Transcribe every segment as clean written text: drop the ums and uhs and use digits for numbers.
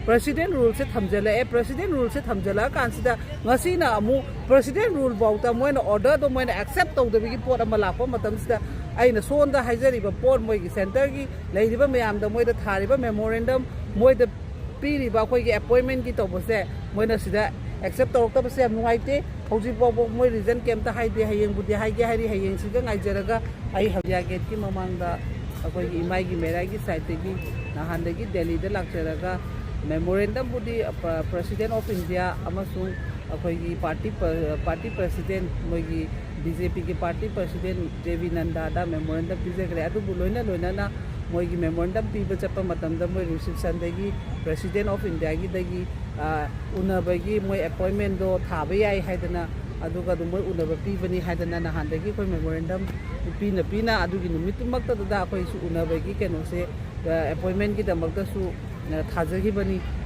president rule se thamjala president rule se thamjala kansida ngasi na amu president rule bauta moina order do moina accept tawda bigi pot ama lakpa matam sida aina sonda haijari ba pot moi gi center gi leiriba mayam da moida thariba memorandum moida piri ba khoi gi appointment gi tawbose moina sida accept tawta base am nuaite hauji bobo moi reason kem ta haide hayeng budi haige hari hayeng siga ngaijaraga ai habya gate ki mamangda akoi gi imai gi merai gi site gi nahandagi Delhi da lakcharaga memorandum budi president of India amasung akoi gi party president moi gi BJP ki party president JV Nanda da memorandum pizegre adu buloina na moi gi memorandum piba chapa matamda moi reception dagi president of India gi dagi unabagi moi appointment do thaba yai haidana aduga du moi unaba pibani haidana nahandagi koi memorandum pina adugi numitumakta da akoi su unabagi keno se appointment ki damakta su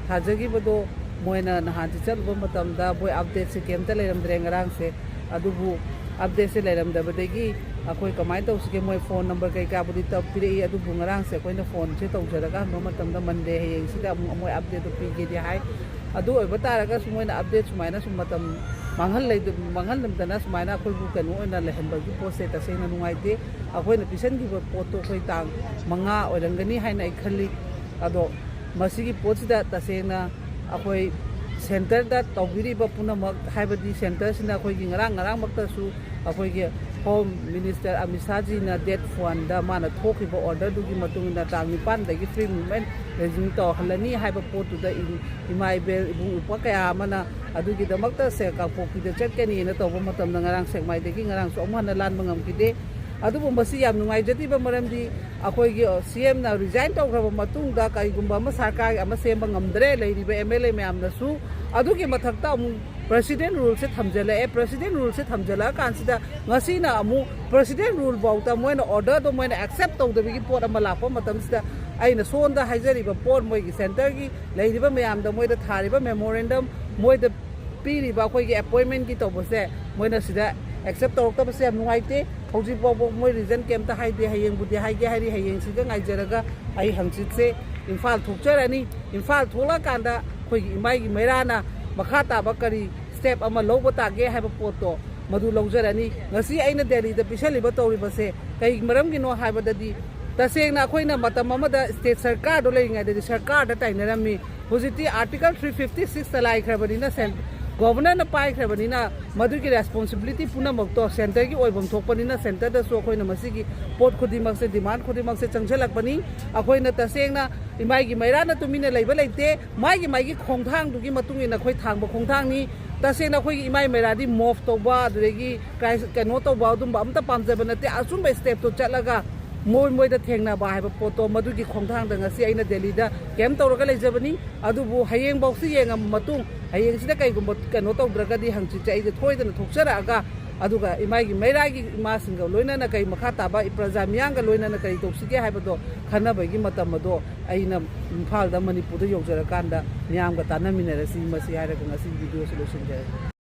thajagi bado moina nahan chalba matamda boy update se kemta leiramdre ngarang se adubu update se leiramdabadagi akoi kamai tawsike moi phone number kai ka budi tap pire adubu ngarang se koina phone se tawjaraga no matamda monday heyeng sida moi update to pige di hai adu oi bataraga sumoina update sumaina sumatam manghal namdana sumaina akoi bu kanu oina lehenba gi post ta se na nuaite akoina pisan gi poto koi tang manga oirangani haina ai khali ado masigi pochida tasena akoi center da tawbiri ba punamak haibadi center sina akoi gi ngarang makta su akoi gi home minister amisaji na date fund da mana thoki ba order du gi matung na tang nipan da gi free movement regime to halani haiba potu da imai bel ibu upa kaya mana adu gi da makta se ka poki da chetkani na to ba matam na ngarang sekmai de gi ngarang so amana lan mangam ki de adubu masi yam nungai jati ba maramdi akoi gi CM na resign tawgraba matung da kai gumba ma sarkar ama semba ngamdre leiriba MLA mayam na su adugi mathakta amu president rule se thamjala president rule se thamjala kansida ngasi na amu president rule bauta moina order do moina accept tawda bigi pot ama lakpa matam sida aina sonda haijari ba pot moi gi center gi leiriba mayam da moida thariba memorandum moida piri ba khoi gi appointment gi tawbose moina sida accept tawta base am nuaite hauji bobo moi reason kemta haide hayeng budi haige hari hayeng siga ngaijaraga ai hangchit se imphal thukcharani imphal thola kanda khoi gi imai gi meirana makha ta ba kari step ama lobo ta ge haiba poto madu longjarani ngasi aina Delhi da pisaliba tawribase kai maram gi no haiba dadi tasengna khoina matam amada state sarkar do leinga de sarkar da tainarami hojiti article 356 talai khrabani na governor na pai khrabani na madugi responsibility puna makto center gi oibam thokpani na center da so khoina masigi pot khodimak se demand khodimak se changjalakpani akhoina tasengna imai gi maira na tumina leiba leite mai gi khongthang du gi matung ina khoi thangba khongthang ni tasengna khoi gi imai maira di move toba adregi kano toba dum ba amta pamjaba na te asum ba step to chatlaga moi da thengna ba haiba poto madugi khongthang da ngasi aina Delhi da kem tawraga leijabani adubu hayeng boxi yengam matung hayeng sida kai gumba kano tawdraga di hangchi chai de thoidana thokcharaga aduga imai gi meira gi ma singa loina na kai makha taba ipraja miyanga loina na kai toksige haibado khana bagi matam do aina imphal da Manipur da yojara kanda miyam ga tanaminara si masi haira ngasi video solution